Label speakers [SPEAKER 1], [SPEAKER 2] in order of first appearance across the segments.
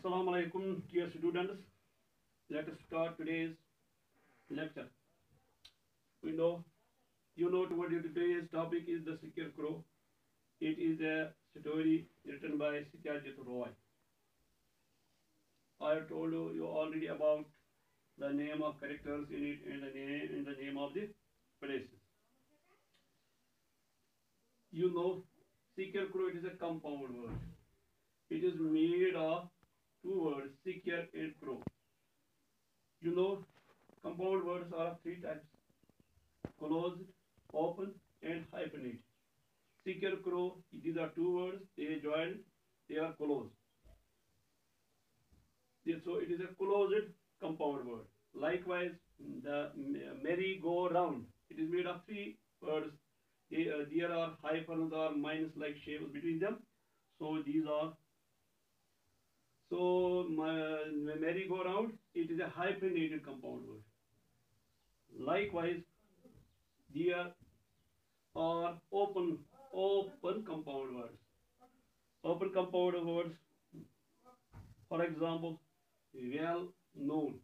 [SPEAKER 1] Assalamu alaikum, dear students. Let us start today's lecture. We know, what today's topic is the Scarecrow. It is a story written by Satyajit Roy. I have told you already about the name of characters in it and the name of the places. Scarecrow, it is a compound word. It is made of two words, secure and crow. Compound words are of three types: closed, open, and hyphenated. Secure crow, these are two words, they joined, they are closed. So it is a closed compound word. Likewise, the merry-go-round, it is made of three words. There are hyphens or minus-like shapes between them. So these are. So merry-go-round, it is a hyphenated compound word. Likewise, there are open compound words. Open compound words, for example, well known.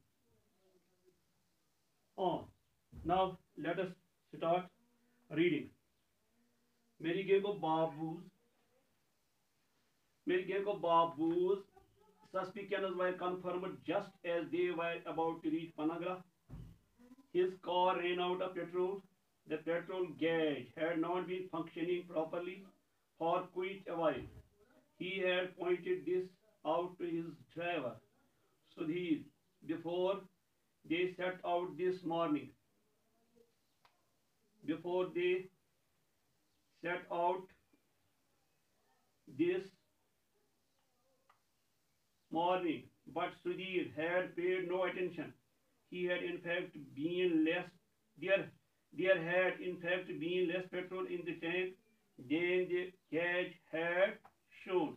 [SPEAKER 1] Now let us start reading. मेरी game को babus suspicions were confirmed just as they were about to reach Panagra. His car ran out of petrol. The petrol gauge had not been functioning properly for quite a while. He had pointed this out to his driver, Sudhir, before they set out this morning. But Sudhir had paid no attention. He had in fact been less. There had in fact been less petrol in the tank than the gauge had shown.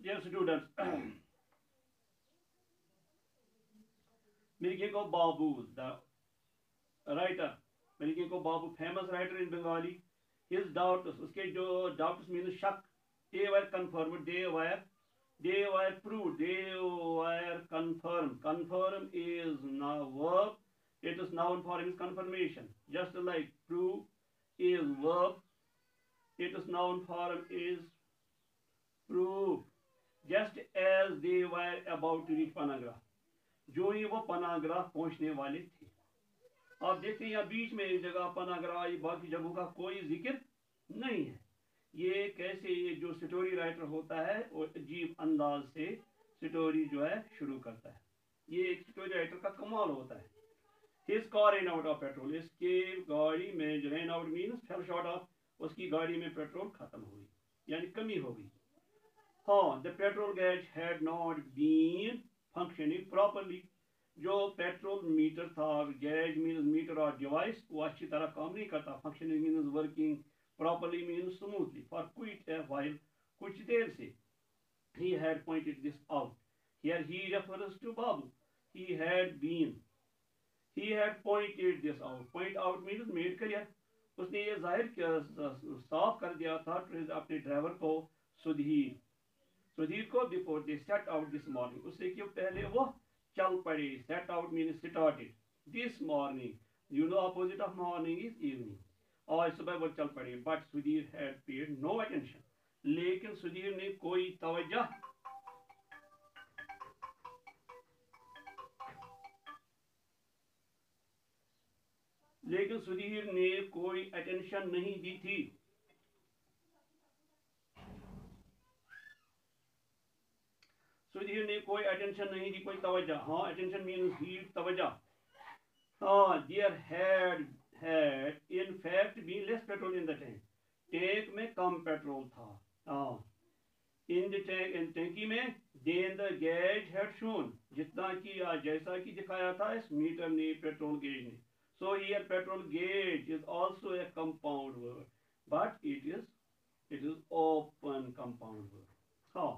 [SPEAKER 1] Dear students, Mirgeko Babu, the writer, Mirgeko Babu, famous writer in Bengali, his doubts, uske jo doubts means shak, they were confirmed, they were proved, they were confirmed. Confirm is now verb, it is noun form is confirmation. Just like prove is verb, it is noun form is proof. Just as they were about to reach Panagra, जो ही वो पनागरा पहुंचने वाले थे. आप देखते हैं यहाँ बीच में एक जगह पनागरा, ये बाकी जगहों का कोई जिक्र नहीं है. ये कैसे ये जो स्टोरी राइटर होता है वो अजीब अंदाज से स्टोरी जो है शुरू करता है. ये एक स्टोरी राइटर का कमाल होता है. His car ran out of petrol. इसके गाड़ी में ran out means fell short of, उसकी गाड़ी में पेट्रोल खत्म हो गई, यानी कमी हो गई. The petrol gauge had not been functioning properly. जो पेट्रोल मीटर था, गैज मीन्स मीटर और डिवाइस, वो अच्छी तरह काम नहीं करता. Functioning means working, properly means smoothly. For quit A while, कुछ देर से. He had pointed this out. Here he refers to Babu. He had pointed this out. Point out means made clear. उसने ये जाहिर साफ कर दिया था अपने ड्राइवर को, सुधीर को, before they set out this morning, उससे क्यों पहले वो चल पड़े. Set out means started. This morning, opposite of morning is evening. आज सुबह वो चल पड़े. But Sudhir had paid no attention. लेकिन सुधीर ने कोई तवज्जो अटेंशन नहीं दी थी. सुधीर ने कोई अटेंशन नहीं दी, कोई तवज्जो. अटेंशन मीन्स हीड, तवज्जो. There had in fact been less petrol in the tank. Tank में कम पेट्रोल था. In the tank, टैंकी में, then the gauge had shown, जितना कि जैसा कि दिखाया था इस मीटर ने, पेट्रोल गेज ने. So here petrol gauge is also a compound word, but it is open compound word. हाँ,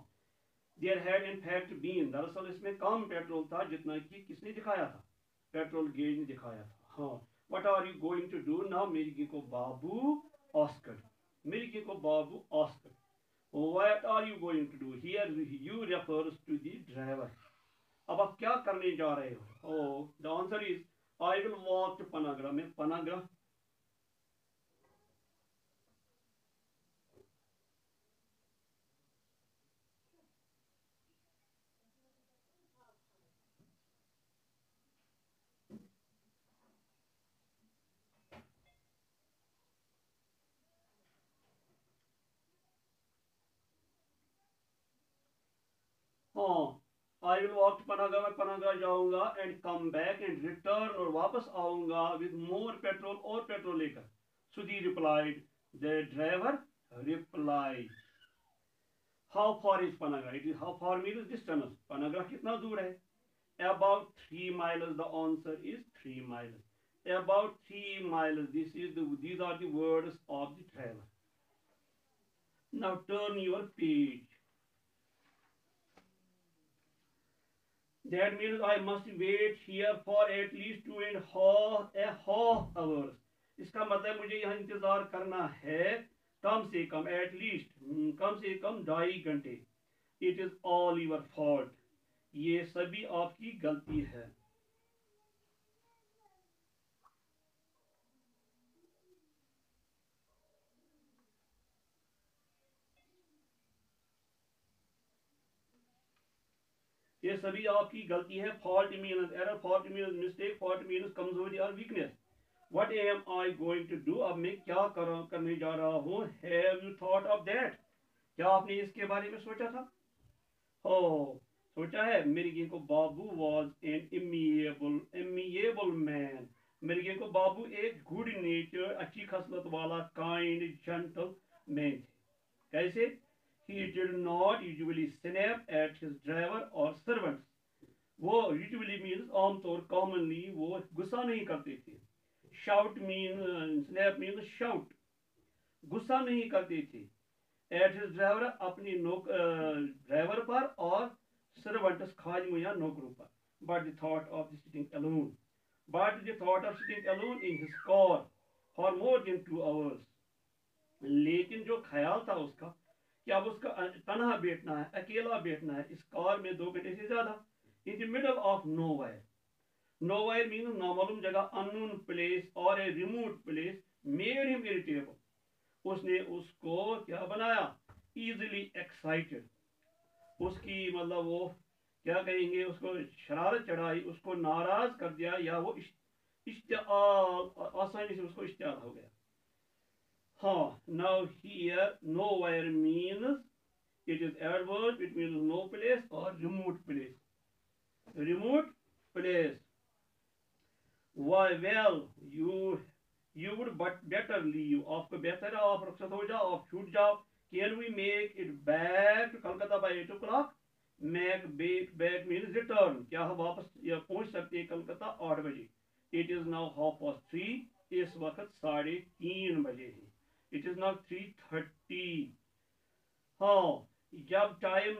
[SPEAKER 1] there had in fact been, दरअसल इसमें कम पेट्रोल था जितना कि किसने दिखाया था, पेट्रोल गेज ने दिखाया था. हाँ, what are you going to do now, मेरी को बाबू ऑस्कर, मेरी को बाबू asked. What are you going to do, here you refers to the driver. अब आप क्या करने जा रहे हो? Oh, the answer is I will walk to Panagarh. में पनागरा हाँ, I will walk to Panaga, मैं पनागा जाऊंगा and come back and return, और वापस आऊंगा विद मोर पेट्रोल, और पेट्रोल लेकर. Sudhi replied, the driver replied. How far is Panaga, it is how far means distance. Panaga कितना दूर है? About 3 miles. The answer is 3 miles. About 3 miles. These are the words of the driver. Now turn your page. That means I must wait here for at least 2.5 hours. इसका मतलब मुझे यहाँ इंतजार करना है कम से कम, at least कम से कम 2.5 घंटे. It is all your fault. ये सभी आपकी गलती है. ये सभी आपकी गलती है. Fault means error, fault means mistake, fault means कमजोरी और weakness. What am I going to do, अब मैं क्या करने जा रहा हूँ. Have you thought of that, क्या आपने इसके बारे में सोचा था? हो, सोचा है. मिर्गी को बाबू वॉज एन इमिएबल मैन. मिर्गी को बाबू एक गुड नेचर, अच्छी खसलत वाला, काइंड, जेंटल मैन थे. कैसे? He did not usually snap at his driver or servants. वो usually means आमतौर, commonly वो गुस्सा नहीं करते थे. Shout means, snap means shout. गुस्सा नहीं करते थे. At his driver, अपनी ड्राइवर पर, और servants खादिमों या नौकरों पर. But the thought of sitting alone. But the thought of sitting alone in his car for more than 2 hours. लेकिन जो ख्याल था उसका कि अब उसका तनहा बैठना है, अकेला बैठना है इस कार में 2 घंटे से ज्यादा. In the middle of nowhere. Nowhere mean नामालूम जगह, अननोन प्लेस और a remote place, made him irritable. उसने उसको क्या बनाया? Easily excited. उसकी मतलब वो क्या कहेंगे, उसको शरारत चढ़ाई, उसको नाराज कर दिया, या वो आसानी से उसको इश्तियाल हो गया. हाँ, now here nowhere means it is adverb, it means no place or remote place. Remote place. Why? Well, you would but better leave. आपको बेहतर है आप रुखसत हो जाओ, आप छूट जाओ. Can we make it back to Kolkata by 8 o'clock? Make back means return. क्या हम वापस या पहुंच सकते हैं कलकत्ता 8 बजे? It is now 3:30. इस वक्त 3:30 बजे है. It is now 3:30. हाँ, जब टाइम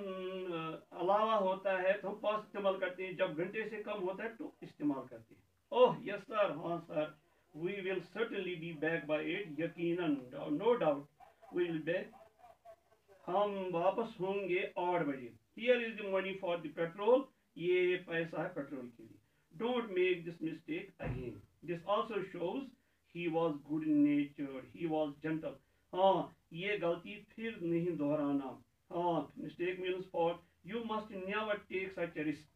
[SPEAKER 1] अलावा होता है तो हम पास इस्तेमाल करते हैं, जब घंटे से कम होता है तो इस्तेमाल करते हैं. ओह यस सर, हाँ sir, we will certainly be back by 8. यकीनन, no doubt, we will back, हम वापस होंगे 8 बजे. Here is the money for the petrol. ये पैसा है पेट्रोल के लिए. Don't make this mistake again. This also shows he was good natured, he was gentle. हाँ, ये गलती फिर नहीं दोहराना. हाँ, mistake means fault. You must never take such a risk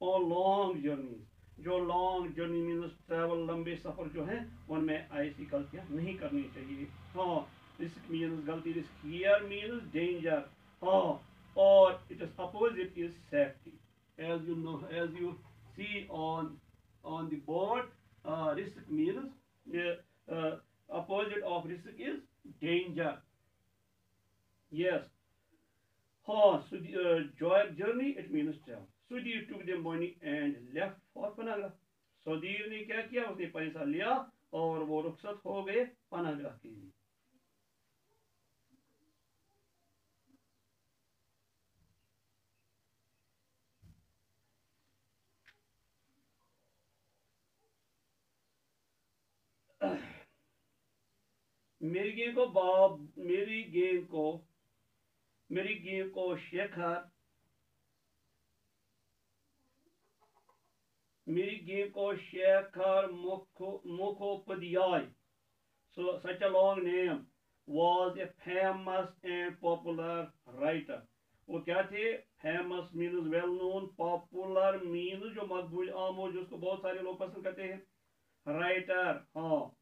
[SPEAKER 1] on long journeys. जो long journey means travel, लंबे सफर जो है उनमें ऐसी गलतियां नहीं करनी चाहिए. हाँ, risk means गलती. risk here means danger. हाँ, और its opposite is safety. As you know, as you see on the board, risk means opposite of risk is danger. Yes. हाँ, so the journey it means travel. So he took the money and left for Panagra. सौदीर ने क्या किया, उसने पैसा लिया और वो रुखसत हो गए पनाहगाह के लिए। मेरी गेंद को Shekhar Mukhopadhyay, so such a long name, was a famous and popular writer. वो क्या थे? Famous means well known, popular means जो मकबूल आम हो, जिसको बहुत सारे लोग पसंद करते हैं, राइटर। हाँ,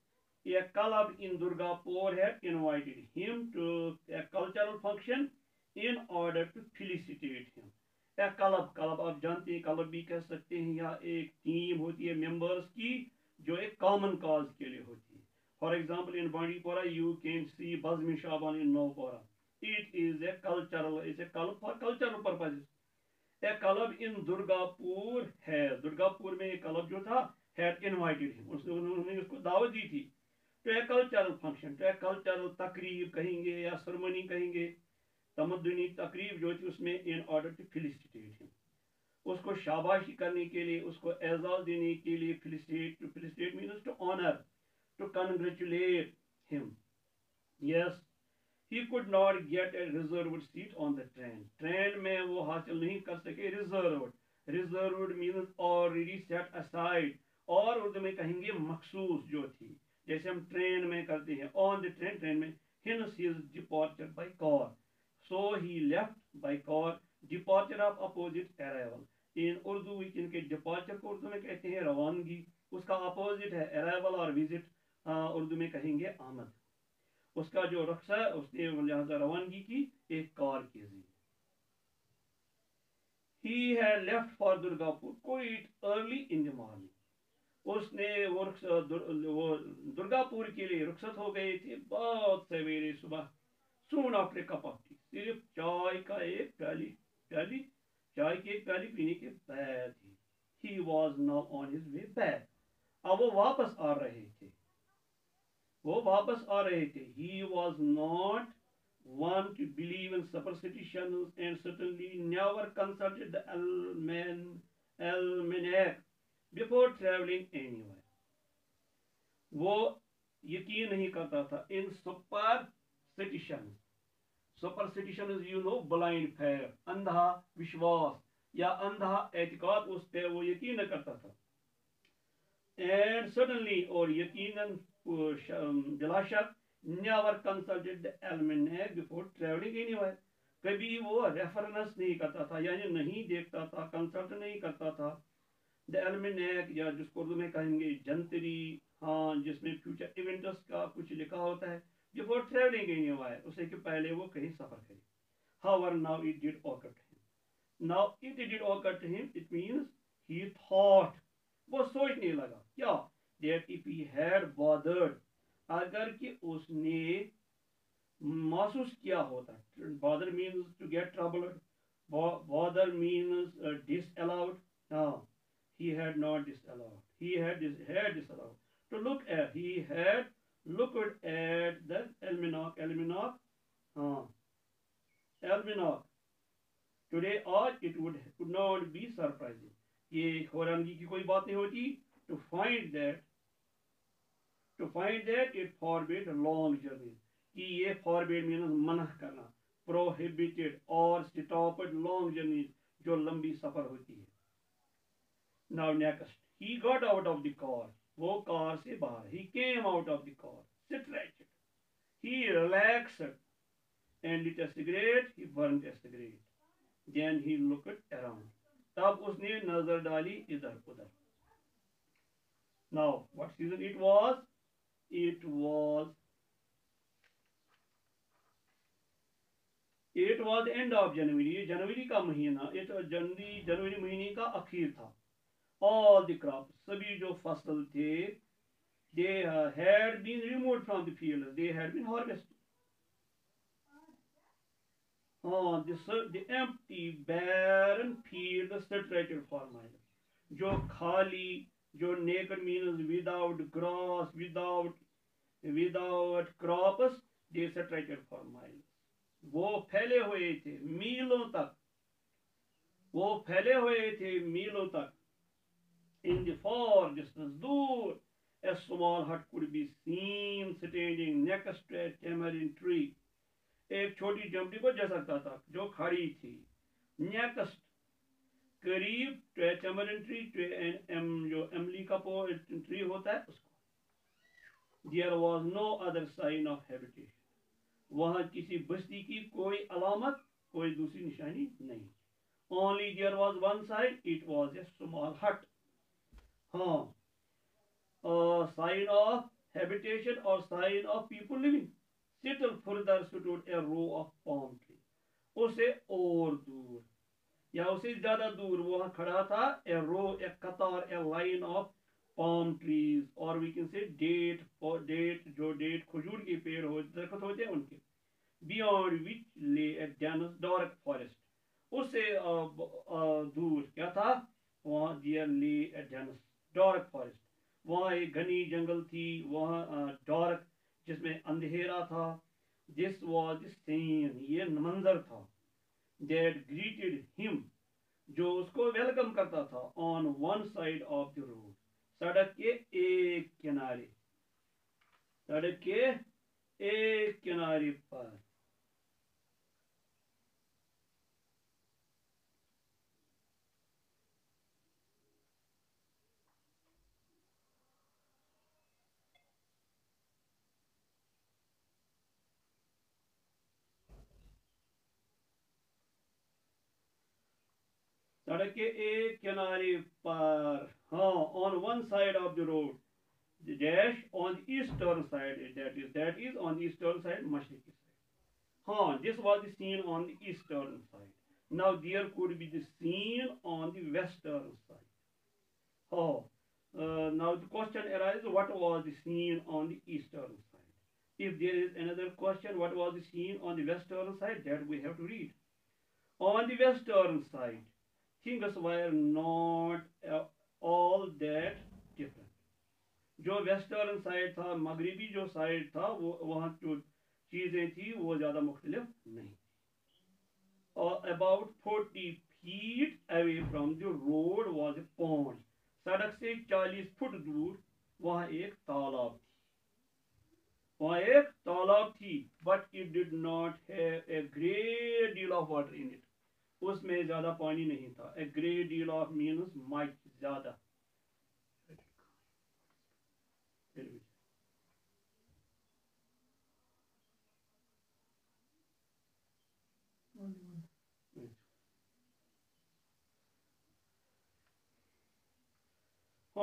[SPEAKER 1] a club in Durgapur had invited him to a cultural function in order to felicitate him. A club आप जानते हैं, क्लब भी कह सकते हैं, या एक टीम होती है मेंबर्स की जो एक कॉमन काज के लिए होती है। For example in Bandipora you can see Bazm Shaban in Naupora, it is a club for cultural purposes. A club in Durgapur है, दुर्गापुर में एक क्लब जो था had invited him, उन्होंने उसको दावत दी थी, to a cultural function, to a cultural तकरीब कहेंगे या सेरेमनी कहेंगे, तमद्दुनी तकरीब जो थी उसमें, in order to felicitate him, उसको शाबाशी करने के लिए, उसको एजाज देने के लिए, felicitate means to honor, to congratulate him. Yes, he could not get a reserved seat on the train. Train में वो हासिल नहीं कर सके reserved means already set aside, और उर्दू में कहेंगे मखसूस जो थी, जैसे हम ट्रेन में करते हैं on the train, ट्रेन में, hence his departure by car, so he left by car, departure of opposite arrival. इन उर्दू इनके डिपार्चर को उर्दू में कहते हैं रवानगी, उसका अपोजिट है अराइवल और विजिट, उर्दू में कहेंगे आमद। उसका जो रख्सा है उसने लिहाजा रवानगी की एक कार के जरिए। He had left for Durgapur quite early in the morning. उसने वो दुर्गापुर के लिए रुखसत हो गए थे बहुत सवेरे सुबह। Soon after a cup of tea, सिर्फ चाय की एक प्याली पीने के बाद ही, he was now on his way back. अब वो वापस आ रहे थे, he was not one to believe in superstitions and certainly never consulted the almanac before traveling anywhere. वो यकीन नहीं करता था इन superstitions, you know, blind fear, अंधा विश्वास या अंधा एतकाद, उस पे वो यकीन न करता था। And suddenly, और यकीनन बिलाशक, never consulted the almanac before traveling anywhere. कभी वो रेफरेंस नहीं करता था, यानी नहीं देखता था, कंसल्ट नहीं करता था द almanac, या जिसको उर्दू में कहेंगे जंतरी, हाँ, जिसमें फ्यूचर इवेंट्स का कुछ लिखा होता है, बिफोर ट्रेवलिंग एनीवेयर, उसे कि पहले वो कहीं सफर करे। However, now it did occur to him, it means he thought, वो सोचने लगा क्या, that if he had bothered, अगर कि उसने महसूस किया होता, bother means to get troubled, bother means disallowed, no, he had not disallowed, he had disallowed to look at, he had looked at the almanac, today, or it would not be surprising, ये हैरानगी की कोई बात नहीं होती, to find that it forbade long journeys, कि ये forbade means मना करना, prohibited और stopped long journeys, जो लंबी सफर होती है। Now next, he got out of the car, वो कार से बाहर, he came out of the car, stretched, he relaxed and lit a cigarette, he burned a cigarette, then he looked around, तब उसने नजर डाली इधर उधर। Now what season it was? It was the end of January, ये जनवरी का महीना, जनवरी महीने का आखिर था। All the crops, सभी जो फसल थे, they had been removed from the field, they had been harvested. The empty barren field stretched for miles, जो खाली जो naked means without grass, without crops, they stretched for miles. वो फैले हुए थे मीलों तक, वो फैले हुए थे मीलों तक. In the far distance, दूर, a small hut could be seen standing next to a tamarind tree. एक छोटी झोपड़ी को जा सकता था जो खड़ी थी नेक्स्ट, करीब टैमरिन ट्री, जो इमली का ट्री होता है उसको. There was no other sign of habitation. वहां किसी बस्ती की कोई अलामत, कोई दूसरी निशानी नहीं. Only there was one sign, it was a small hut. हाँ, साइन ऑफ हैबिटेशन और sign of people living. Still further stood a row of palm trees. उसे और दूर या उसे ज्यादा दूर वहां खड़ा था a row, a कतार, a line of palm trees, और we can say date, जो डेट खजूर के पेड़ दरख्त होते हैं उनके. Beyond which lay a dense dark forest. उससे दूर क्या था वहां, there lay a dense dark forest. वहां एक घनी जंगल थी, वहां डार्क जिसमें अंधेरा था. दिस वॉज सीन, ये मंजर था. दैट ग्रीटेड हिम, जो उसको वेलकम करता था. On one side of the road, सड़क के एक किनारे, सड़क के एक किनारे पर. सड़क के एक किनारे पर. हाँ, on one side of the road, dash on the eastern side, that is on the eastern side, मशरिकी side. हाँ, this was the scene on the eastern side. Now there could be the scene on the western side. Oh, now the question arises, what was the scene on the eastern side? If there is another question, what was the scene on the western side, that we have to read. On the western side, things were not all that different. जो western side था, मगरिबी जो side था, वो वहाँ जो चीज़ें थी वो ज़्यादा मुख्तलिफ नहीं. और about 40 feet away from the road was a pond. सड़क से 40 फुट दूर वहाँ एक तालाब थी, वहाँ एक तालाब थी. But it did not have a great deal of water in it. उसमें ज़्यादा पानी नहीं था. A great deal of means much, ज़्यादा.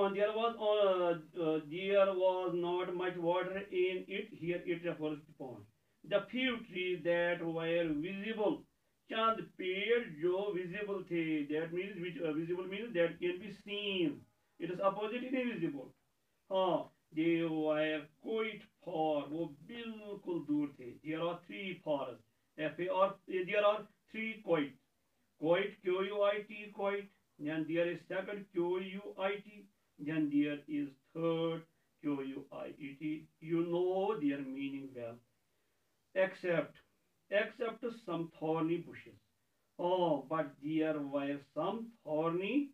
[SPEAKER 1] There was not much water in it. Here it refers to pond. The few trees that were visible, चंद पेड़ जो visible थे, that means which visible means that can be seen. It is opposite in invisible. हाँ, they were quite far. वो बिल्कुल दूर थे. There are three forests. There are three quite. Quite, Q-U-I-T, quite. Then there is second Q-U-I-T. Then there is third Q-U-I-E-T. You know their meaning well. Except some thorny bushes. Oh, but there were some thorny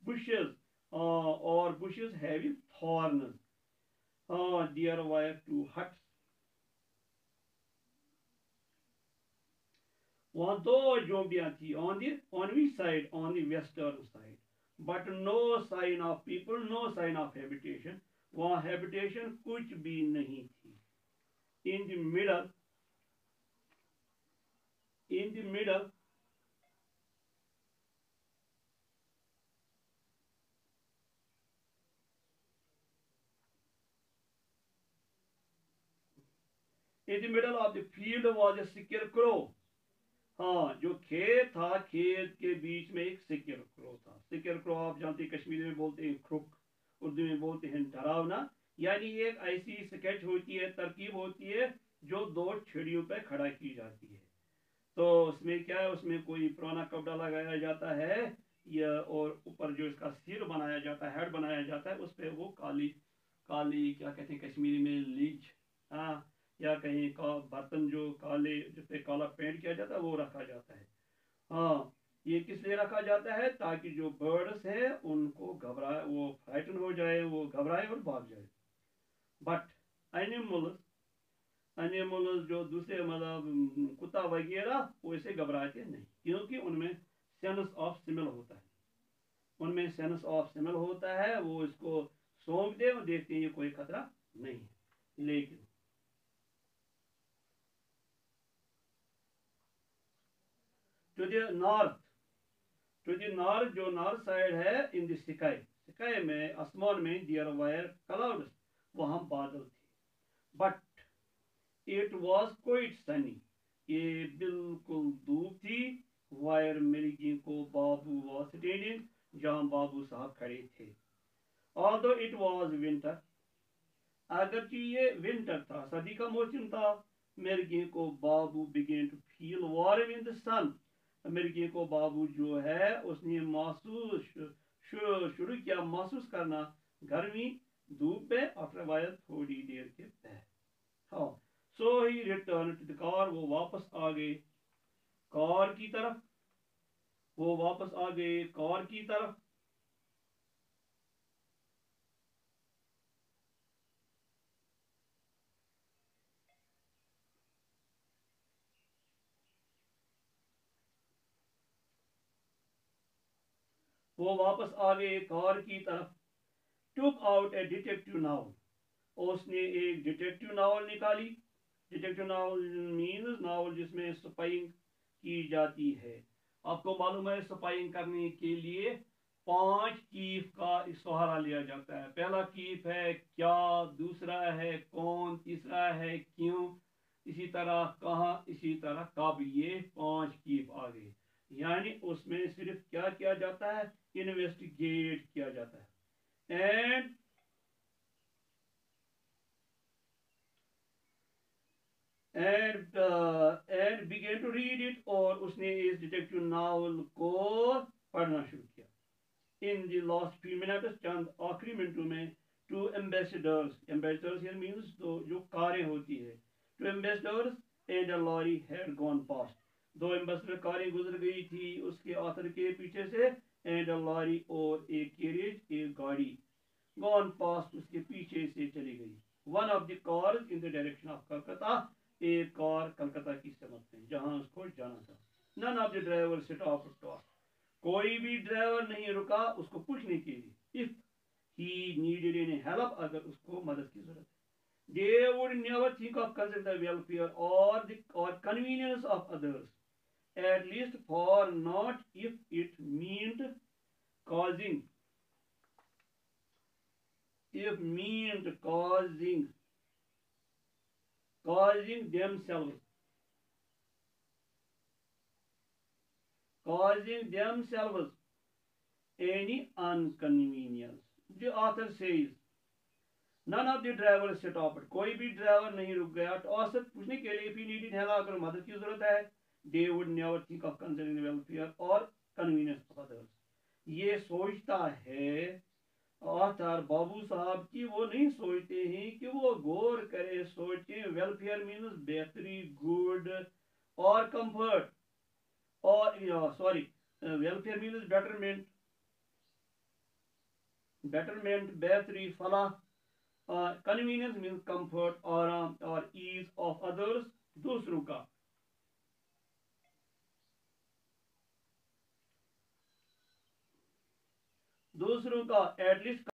[SPEAKER 1] bushes, or bushes having thorns. There were two huts. वहाँ दो झोंपड़ियाँ थी. on which side? On the western side. But no sign of people, no sign of habitation. वहाँ habitation कुछ भी नहीं थी. In the middle, of the field was a scarecrow. हाँ, जो खेत था, खेत के बीच में एक scarecrow था. scarecrow आप जानते हैं, कश्मीरी में बोलते हैं क्रुक, उर्दू में बोलते हैं डरावना. यानी एक ऐसी स्केच होती है, तरकीब होती है जो दो छड़ियों पर खड़ा की जाती है. तो उसमें क्या है, उसमें कोई पुराना कपड़ा लगाया जाता है या और ऊपर जो इसका सिर बनाया जाता है, हेड बनाया जाता है, उस पर वो काली काली क्या कहते हैं कश्मीरी में लीच, हाँ, या कहीं का बर्तन जो काले जिस पे काला पेंट किया जाता है वो रखा जाता है। हाँ, ये किस लिए रखा जाता है? ताकि जो बर्ड्स हैं उनको घबराए, वो फ्राइटन हो जाए, वो घबराए और भाग जाए। बट एनिमल्स एनिमल्स जो दूसरे मतलब कुत्ता वगैरह वो इसे घबराते नहीं, क्योंकि उनमें सेंस ऑफ स्मेल होता है, उनमें सेंस ऑफ स्मेल होता है, वो इसको सौंप दे और देखते हैं ये कोई खतरा नहीं है। लेकिन to the north, to the north जो नॉर्थ साइड है, इन द स्काई, स्काई में आसमान में देयर वायर क्लाउड्स, वहां बादल थे। But it was quite Sunny, ये बिल्कुल धूप थी। वायर मिर्गी को बाबू वॉज स्टैंडिंग, जहां बाबू साहब खड़े थे। ऑल्दो इट वॉज विंटर, अगरचे ये विंटर था, सर्दी का मौसम था, मिर्गी को बाबू began to feel warm in the sun, मिर्गी को बाबू जो है उसने महसूस शुरू किया महसूस करना गर्मी धूप पे आफ्टर वायर थोड़ी देर के बाद। हाँ, सो ही रिटर्न टू द कार, वो वापस आ गए कार की तरफ, वो वापस आ गए कार की तरफ। वो वापस आ गए कार की तरफ। टुक आउट ए डिटेक्टिव नावल, उसने एक डिटेक्टिव नावल निकाली। डिटेक्टिव नावल मीन्स नावल जिसमें स्पाइंग की जाती है। आपको मालूम है स्पाइंग करने के लिए 5 कीफ का सहारा लिया जाता है। पहला कीफ है क्या, दूसरा है कौन, तीसरा है क्यों, इसी तरह कहाँ, इसी तरह कब, ये 5 कीफ आ गए। यानी उसमें सिर्फ क्या किया जाता है, इन्वेस्टिगेट किया जाता है। And began to read it, और उसने इस डिटेक्टिव नावल को पढ़ना शुरू किया। In the last few minutes, चंद आखिरी मिनटों में, two ambassadors, ambassadors here means तो जो कारें होती है, two ambassadors and a lorry had gone past, 2 ambassador कारें गुजर गई थी उसके आथर के पीछे से, एंड अ लॉरी और एक कैरेज एक गाड़ी, गॉन पास्ट उसके पीछे से चली गई। One of the cars in the direction of Calcutta, एक कार कलकत्ता की समत में जहां उसको जाना था। None of the driver stop to talk, कोई भी ड्राइवर नहीं रुका उसको पूछने के लिए। If he needed any help, अगर उसको मदद की जरूरत है। They would never think of consider the welfare और convenience of others, at least for not if it meant causing, if meant causing themselves, any inconvenience. The author says none of the drivers stopped, कोई भी driver नहीं रुक गया तो औसत पूछने के लिए, if he needed help, अगर मदद की जरूरत है, they would never think of considering the welfare or convenience of others, ये सोचता है ऑथर बाबू साहब की, वो नहीं सोचते हैं कि वो गौर करे, सोचे। वेलफेयर मीन्स बेहतरी, गुड और कंफर्ट, और sorry, welfare means betterment, betterment बेहतरी फलाह, कन्वीनियंस मीन्स कंफर्ट, आराम और ईज ऑफ अदर्स दूसरों का, एटलीस्ट